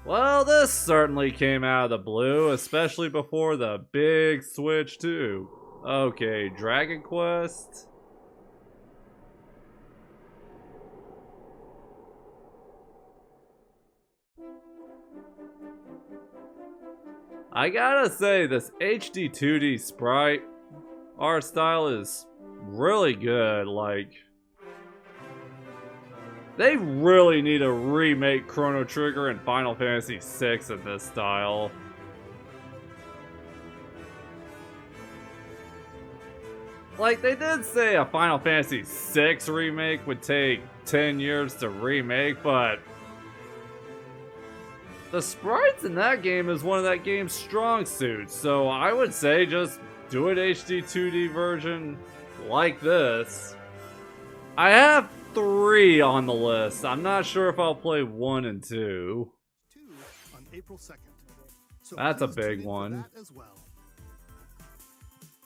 Well, this certainly came out of the blue, especially before the big switch too. Okay, Dragon Quest. I gotta say, this HD 2D sprite art style is really good. Like, they really need to remake Chrono Trigger and Final Fantasy VI in this style. Like, they did say a Final Fantasy VI remake would take 10 years to remake, but the sprites in that game is one of that game's strong suits, so I would say just do an HD 2D version like this. I have 3 on the list. I'm not sure if I'll play 1 and 2. On April 2nd. So that's a big one. As well.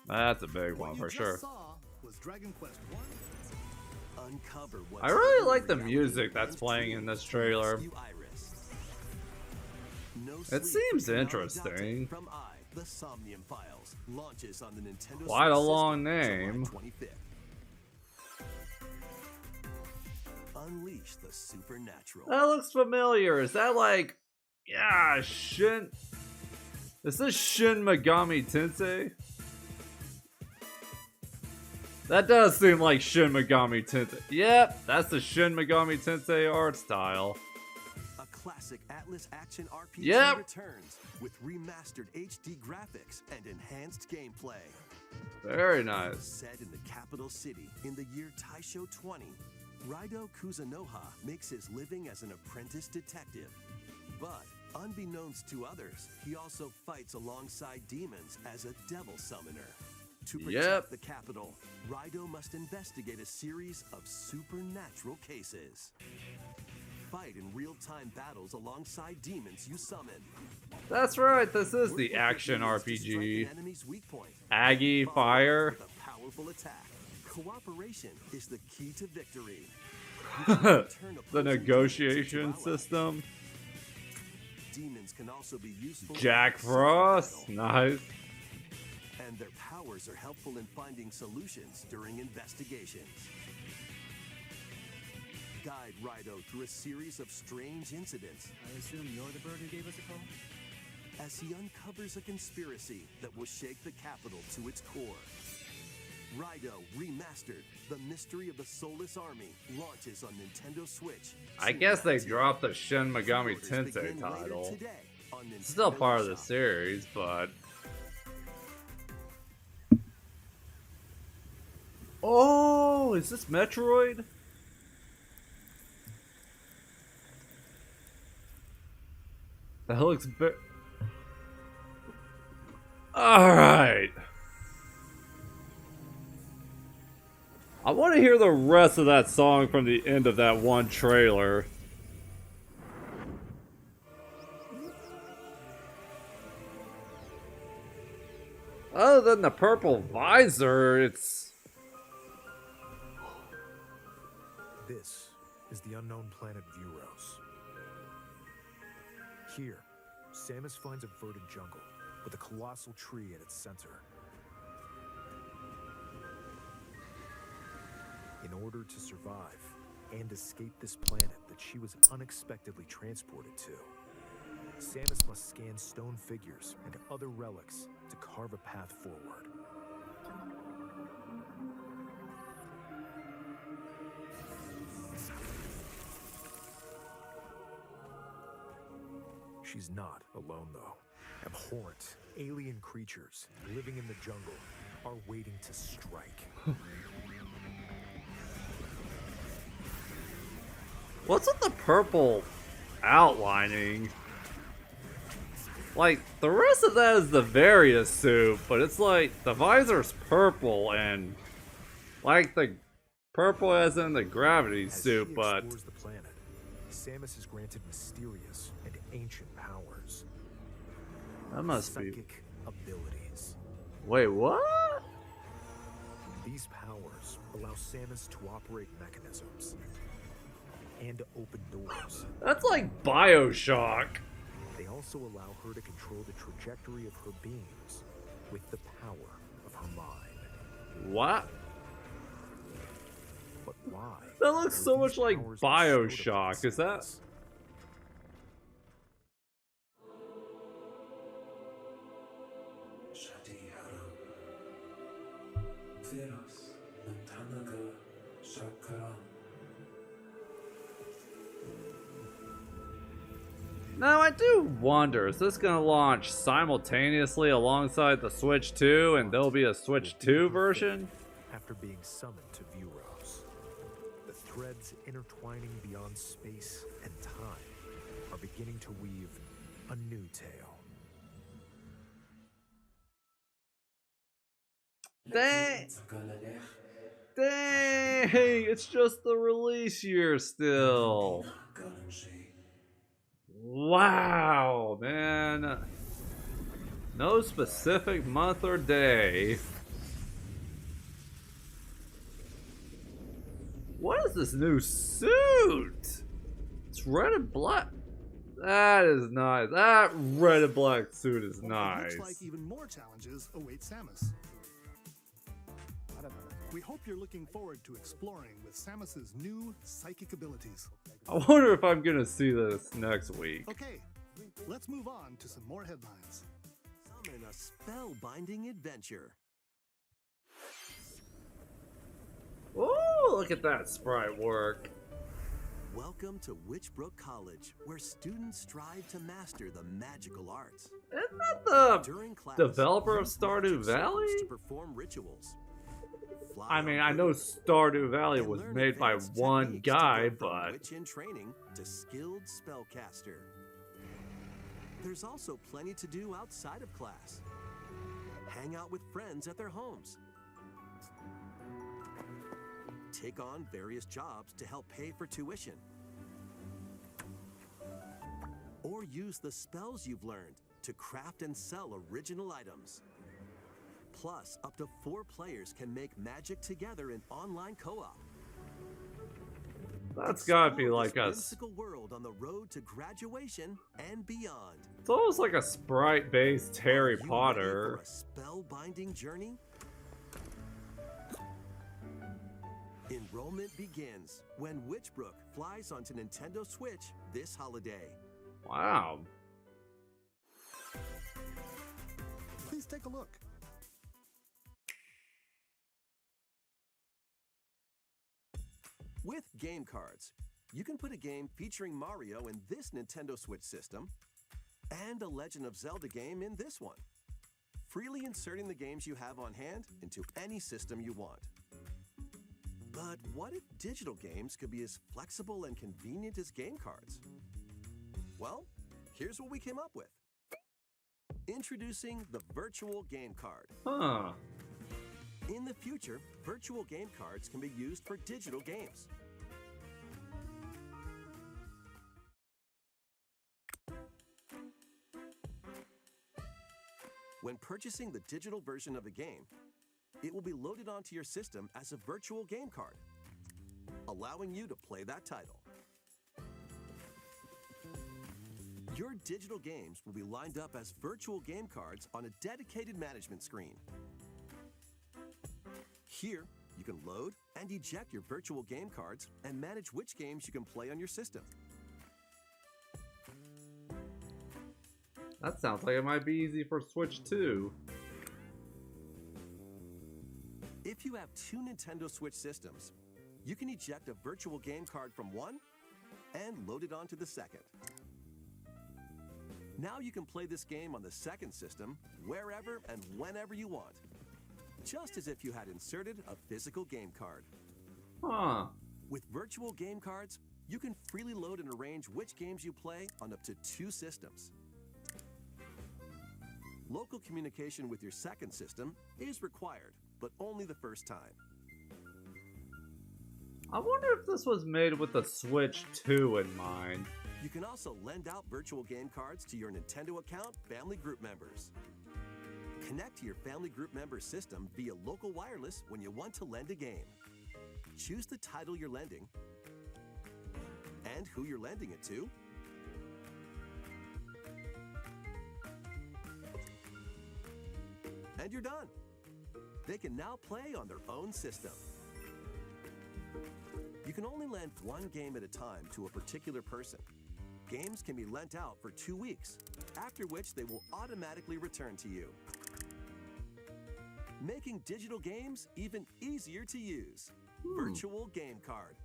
That's a big one for sure. Dragon Quest 1. I really like the music that's playing in this trailer. It seems interesting. Quite a long name. Unleash the supernatural. That looks familiar. Is that like, yeah, Shin? Is this Shin Megami Tensei? That does seem like Shin Megami Tensei. Yep, that's the Shin Megami Tensei art style. A classic Atlas action RPG returns with remastered HD graphics and enhanced gameplay. Very nice. Set in the capital city in the year Taisho 20, Raidou Kuzunoha makes his living as an apprentice detective. But unbeknownst to others, he also fights alongside demons as a devil summoner. To protect the capital, Raidou must investigate a series of supernatural cases. Fight in real-time battles alongside demons you summon. That's right, this is the action RPG. Aggie Fire. With a powerful attack. Cooperation is the key to victory. The negotiation system. Demons can also be useful. Jack Frost, nice. And their powers are helpful in finding solutions during investigations. Guide Raidou through a series of strange incidents. I assume you're the bird who gave us a call? As he uncovers a conspiracy that will shake the capital to its core. Raidou Remastered, The Mystery of the Soulless Army, launches on Nintendo Switch. I guess they dropped the Shin Megami Tensei title. Still part of the series, but... Oh, is this Metroid? That looks bit. Alright. I want to hear the rest of that song from the end of that one trailer. Other than the purple visor, it's... This is the unknown planet Vuros. Here, Samus finds a verdant jungle with a colossal tree at its center. In order to survive and escape this planet that she was unexpectedly transported to, Samus must scan stone figures and other relics to carve a path forward. She's not alone, though. Abhorrent, alien creatures living in the jungle are waiting to strike. What's with the purple outlining? Like, the rest of that is the Various suit, but it's like, the visor's purple and, like, the purple as in the gravity suit, but... As she explores the planet, Samus is granted mysterious and ancient powers. That must be... Psychic abilities. Wait, what? These powers allow Samus to operate mechanisms and open doors. That's like BioShock. also allow her to control the trajectory of her beings with the power of her mind. What? But why? That looks were so these much like powers bestowed upon Bioshock. Is that? Samus? Now I do wonder, is this gonna launch simultaneously alongside the Switch 2 and there'll be a Switch 2 version? After being summoned to Vuros, the threads intertwining beyond space and time are beginning to weave a new tale. Dang! Dang! It's just the release year still. Wow, man. No specific month or day. What is this new suit? It's red and black. That is nice. That red and black suit is It nice. looks like even more challenges await Samus. We hope you're looking forward to exploring with Samus's new psychic abilities. I wonder if I'm gonna see this next week. Okay, let's move on to some more headlines. Summon a spellbinding adventure. Oh, look at that sprite work. Welcome to Witchbrook College, where students strive to master the magical arts. Isn't that the During class, developer of use Stardew magic circles Valley? to perform rituals. Fly I mean, on I know birds, Stardew Valley and was learn made by advanced one techniques to guy, go from but witch in training to skilled spellcaster. There's also plenty to do outside of class. Hang out with friends at their homes. Take on various jobs to help pay for tuition. Or use the spells you've learned to craft and sell original items. Plus, up to 4 players can make magic together in online co-op. that's gotta be Explore like this a. whimsical world on the road to graduation and beyond. It's almost like a sprite-based Harry Are you Potter. ready for a spellbinding journey? Enrollment begins when Witchbrook flies onto Nintendo Switch this holiday. Wow. Please take a look. With game cards, you can put a game featuring Mario in this Nintendo Switch system and a Legend of Zelda game in this one, freely inserting the games you have on hand into any system you want. But what if digital games could be as flexible and convenient as game cards? Well, here's what we came up with. Introducing the Virtual Game Card. Huh. In the future, virtual game cards can be used for digital games. When purchasing the digital version of a game, it will be loaded onto your system as a virtual game card, allowing you to play that title. Your digital games will be lined up as virtual game cards on a dedicated management screen. Here, you can load and eject your virtual game cards and manage which games you can play on your system. That sounds like it might be easy for Switch 2. If you have 2 Nintendo Switch systems, you can eject a virtual game card from one and load it onto the second. Now you can play this game on the second system wherever and whenever you want, just as if you had inserted a physical game card. Huh. With virtual game cards, you can freely load and arrange which games you play on up to 2 systems. Local communication with your second system is required, but only the first time. I wonder if this was made with the Switch 2 in mind. You can also lend out virtual game cards to your Nintendo account family group members. Connect to your family group member system via local wireless when you want to lend a game. Choose the title you're lending and who you're lending it to. and you're done. They can now play on their own system. You can only lend one game at a time to a particular person. Games can be lent out for 2 weeks, after which they will automatically return to you, making digital games even easier to use. Virtual Game Card.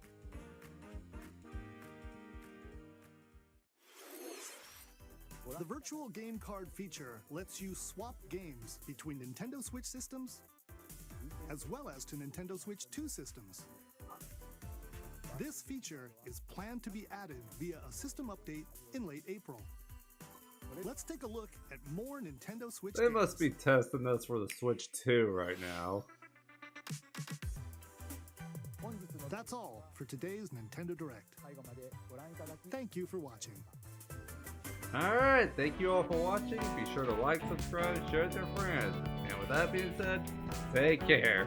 The Virtual Game Card feature lets you swap games between Nintendo Switch systems as well as to Nintendo Switch 2 systems. This feature is planned to be added via a system update in late April. Let's take a look at more Nintendo Switch They games. must be testing this for the Switch 2 right now. That's all for today's Nintendo Direct. Thank you for watching. Alright, thank you all for watching. Be sure to like, subscribe, share with your friends. And with that being said, take care.